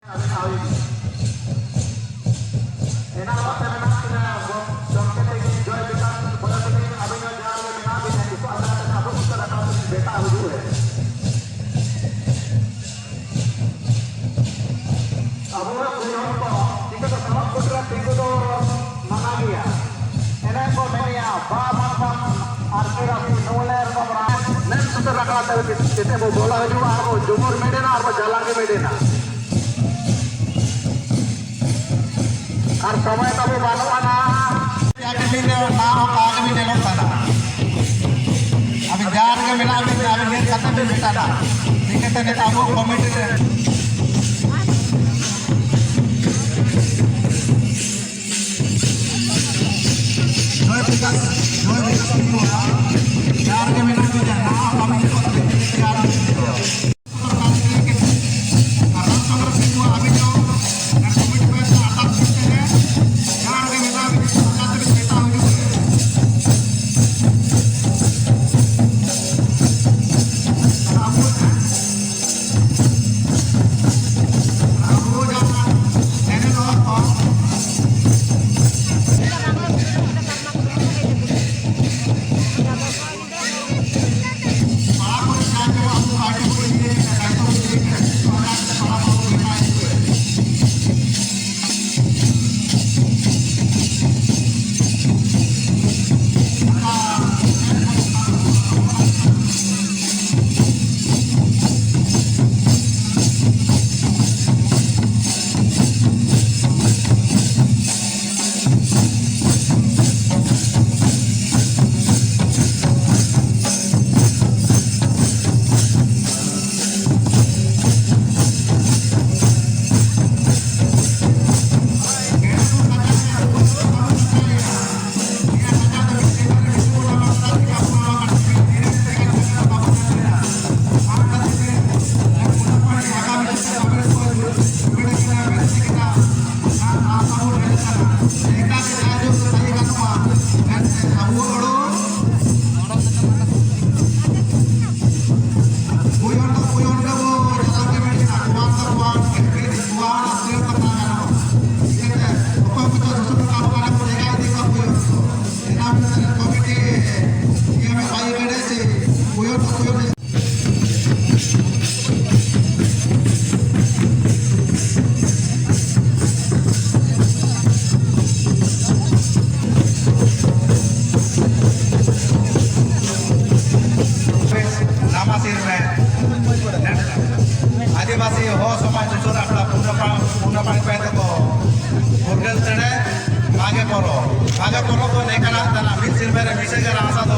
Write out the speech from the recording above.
kita mau bola juga, mau jumur medena, mau jalan ke medena. Ar समय तब बालो आना याके मिले ना हो काग भी नेलो ताना अभी जार के मिला अभी ने खत्म भी बेटाना ठीक है ने ताबो कमिटी रे जोय विकास को जार के मिला भी जाना कमिटी को तैयार आदिवासी हो समाज जुजुर अपना पूर्ण पानी पे तो मुर्गल तड़े आगे करो तो नहीं करा तना मिल सिर मेरे मिसे का रास्ता